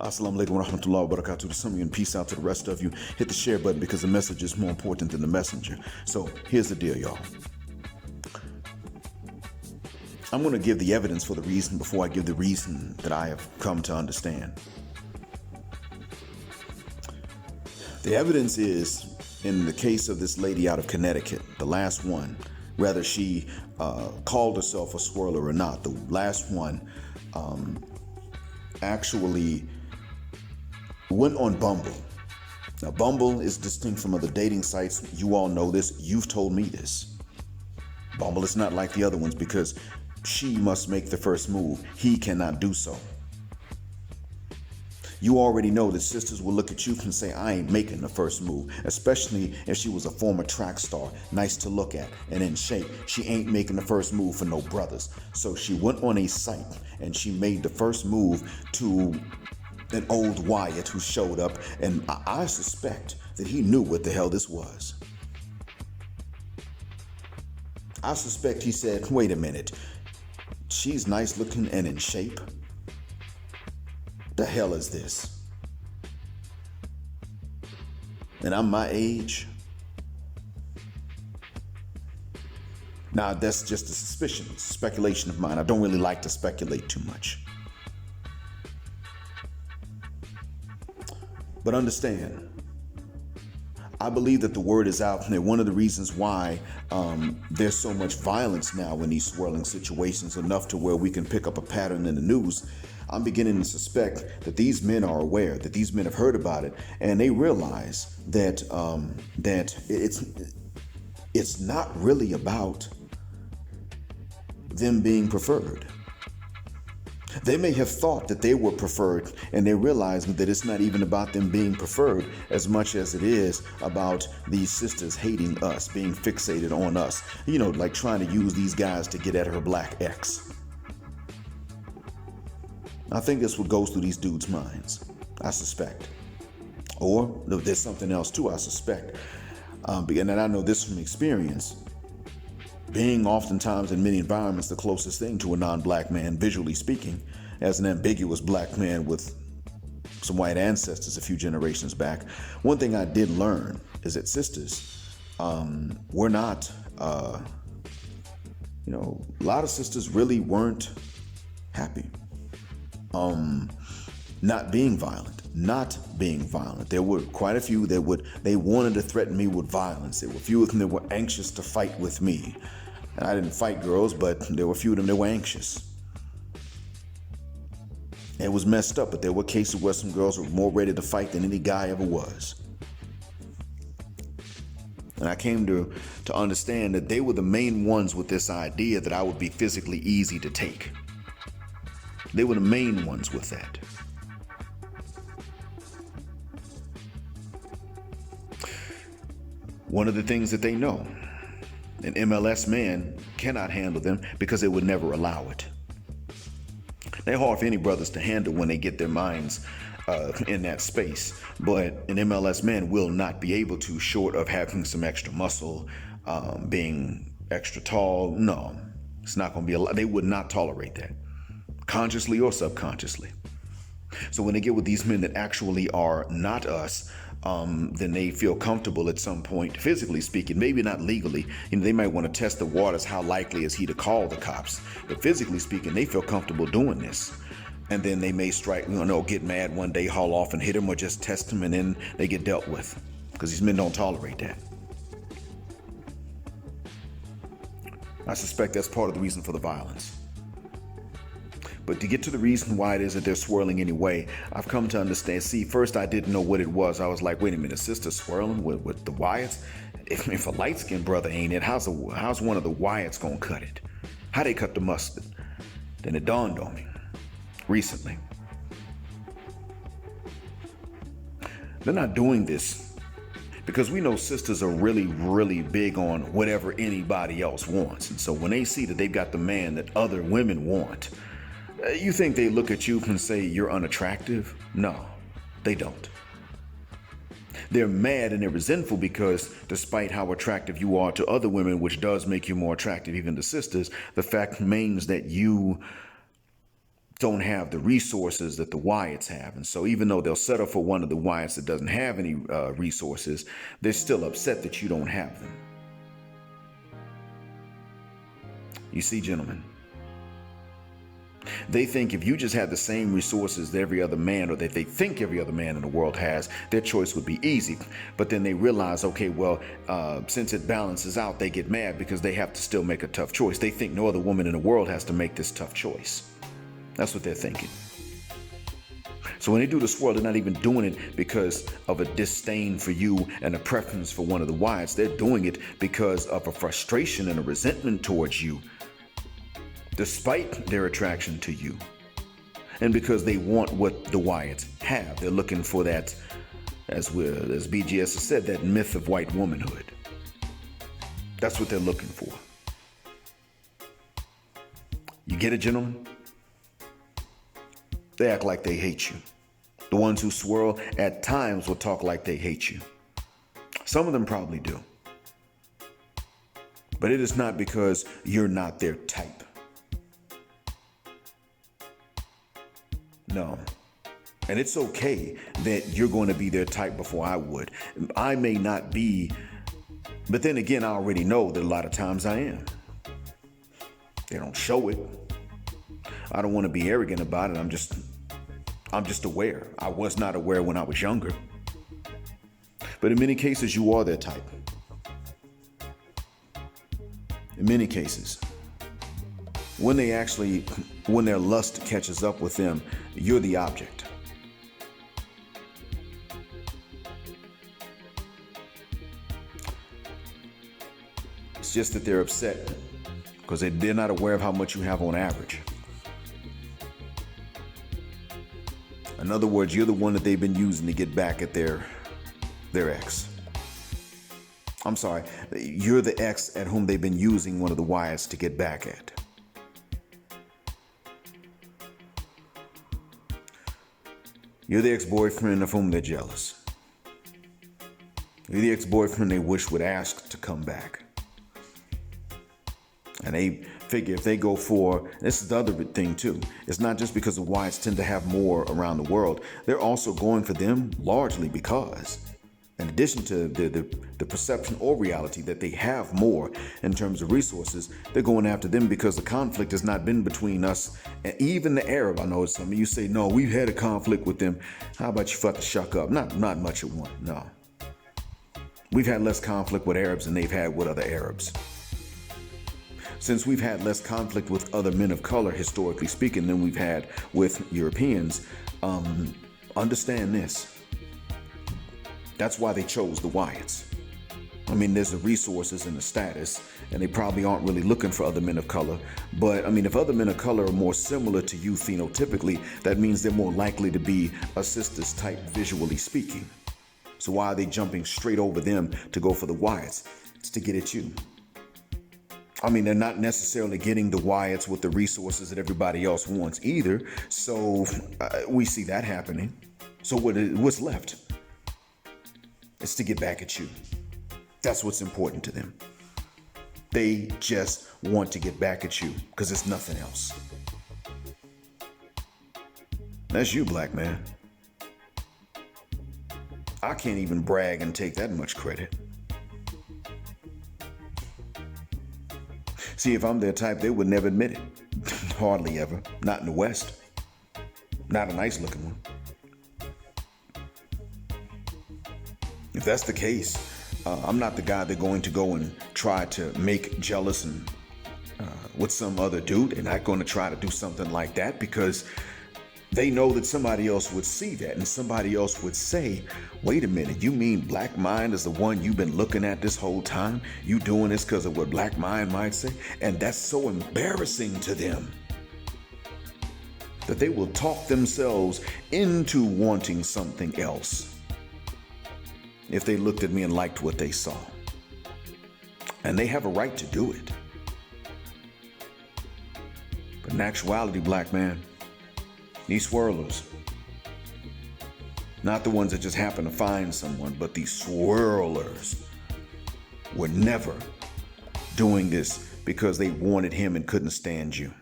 Assalamu alaikum wa rahmatullahi wa barakatuh to some of you, and peace out to the rest of you. Hit the share button because the message is more important than the messenger. So here's the deal, y'all. I'm going to give the evidence for the reason before I give the reason that I have come to understand. The evidence is, in the case of this lady out of Connecticut, the last one, whether she called herself a swirler or not, the last one actually went on Bumble. Now, Bumble is distinct from other dating sites. You all know this. You've told me this. Bumble is not like the other ones because she must make the first move. He cannot do so. You already know that sisters will look at you and say, I ain't making the first move, especially if she was a former track star, nice to look at and in shape. She ain't making the first move for no brothers. So she went on a site and she made the first move to an old Wyatt who showed up, and I suspect that he knew what the hell this was. I suspect he said, wait a minute, she's nice looking and in shape? The hell is this? And I'm my age? Now, that's just a suspicion, speculation of mine. I don't really like to speculate too much. But understand, I believe that the word is out, and one of the reasons why there's so much violence now in these swirling situations, enough to where we can pick up a pattern in the news. I'm beginning to suspect that these men are aware, that these men have heard about it, and they realize that it's not really about them being preferred. They may have thought that they were preferred, and they realize that it's not even about them being preferred as much as it is about these sisters hating us, being fixated on us. You know, like trying to use these guys to get at her black ex. I think that's what goes through these dudes' minds, I suspect. Or there's something else too, I suspect. And I know this from experience. Being oftentimes in many environments the closest thing to a non-black man, visually speaking, as an ambiguous black man with some white ancestors a few generations back. One thing I did learn is that sisters were not, a lot of sisters really weren't happy. Not being violent. There were quite a few that they wanted to threaten me with violence. There were a few of them that were anxious to fight with me. And I didn't fight girls, but there were a few of them that were anxious. It was messed up, but there were cases where some girls were more ready to fight than any guy ever was. And I came to understand that they were the main ones with this idea that I would be physically easy to take. They were the main ones with that. One of the things that they know, an MLS man cannot handle them because they would never allow it. They're hard for any brothers to handle when they get their minds in that space, but an MLS man will not be able to, short of having some extra muscle, being extra tall. No, it's not going to be allowed. They would not tolerate that, consciously or subconsciously. So when they get with these men that actually are not us, then they feel comfortable at some point, physically speaking, maybe not legally. They might want to test the waters. How likely is he to call the cops? But physically speaking, they feel comfortable doing this. And then they may strike, get mad one day, haul off and hit him, or just test him, and then they get dealt with, because these men don't tolerate that. I suspect that's part of the reason for the violence. But to get to the reason why it is that they're swirling anyway, I've come to understand. See, first I didn't know what it was. I was like, wait a minute, sister swirling with the Wyatts? If a light-skinned brother ain't it, how's one of the Wyatts gonna cut it? How they cut the mustard? Then it dawned on me recently. They're not doing this because we know sisters are really, really big on whatever anybody else wants. And so when they see that they've got the man that other women want, you think they look at you and say you're unattractive? No, they don't. They're mad and they're resentful because despite how attractive you are to other women, which does make you more attractive even to sisters, the fact remains that you don't have the resources that the Wyatts have. And so even though they'll settle for one of the Wyatts that doesn't have any resources, they're still upset that you don't have them. You see, gentlemen, they think if you just had the same resources that every other man, or that they think every other man in the world has, their choice would be easy. But then they realize, okay, well, since it balances out, they get mad because they have to still make a tough choice. They think no other woman in the world has to make this tough choice. That's what they're thinking. So when they do the swirl, they're not even doing it because of a disdain for you and a preference for one of the Wyatts. They're doing it because of a frustration and a resentment towards you, despite their attraction to you. And because they want what the Wyatts have. They're looking for that, as BGS has said, that myth of white womanhood. That's what they're looking for. You get it, gentlemen? They act like they hate you. The ones who swirl at times will talk like they hate you. Some of them probably do. But it is not because you're not their type. No. And it's okay that you're going to be their type before I would. I may not be, but then again, I already know that a lot of times I am. They don't show it. I don't want to be arrogant about it. I'm just aware. I was not aware when I was younger. But in many cases, you are their type. In many cases. When their lust catches up with them, you're the object. It's just that they're upset because they're not aware of how much you have on average. In other words, you're the one that they've been using to get back at their ex. I'm sorry, you're the ex at whom they've been using one of the Wyatts to get back at. You're the ex-boyfriend of whom they're jealous. You're the ex-boyfriend they wish would ask to come back. And they figure if they go for, this is the other thing too, it's not just because the Wyatts tend to have more around the world. They're also going for them largely because, in addition to the perception or reality that they have more in terms of resources, they're going after them because the conflict has not been between us and even the Arab. I know some of you say, no, we've had a conflict with them. How about you fuck the shuck up? Not much at one, no. We've had less conflict with Arabs than they've had with other Arabs. Since we've had less conflict with other men of color, historically speaking, than we've had with Europeans, understand this. That's why they chose the Wyatts. I mean, there's the resources and the status, and they probably aren't really looking for other men of color. But, I mean, if other men of color are more similar to you phenotypically, that means they're more likely to be a sister's type, visually speaking. So why are they jumping straight over them to go for the Wyatts? It's to get at you. I mean, they're not necessarily getting the Wyatts with the resources that everybody else wants either. So we see that happening. So what's left? It's to get back at you. That's what's important to them. They just want to get back at you because it's nothing else. That's you, black man. I can't even brag and take that much credit. See, if I'm their type, they would never admit it. Hardly ever. Not in the West. Not a nice looking one. If that's the case, I'm not the guy they're going to go and try to make jealous and with some other dude. They're not going to try to do something like that because they know that somebody else would see that and somebody else would say, wait a minute, you mean Black Mind is the one you've been looking at this whole time? You doing this because of what Black Mind might say? And that's so embarrassing to them that they will talk themselves into wanting something else if they looked at me and liked what they saw. And they have a right to do it. But in actuality, black man, these swirlers, not the ones that just happen to find someone, but these swirlers were never doing this because they wanted him and couldn't stand you.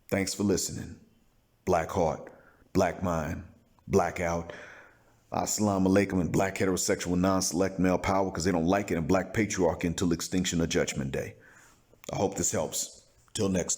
Thanks for listening. black heart, black mind, blackout. Assalamu alaikum and black heterosexual non-select male power because they don't like it, and black patriarchy until extinction or judgment day. I hope this helps. Till next time.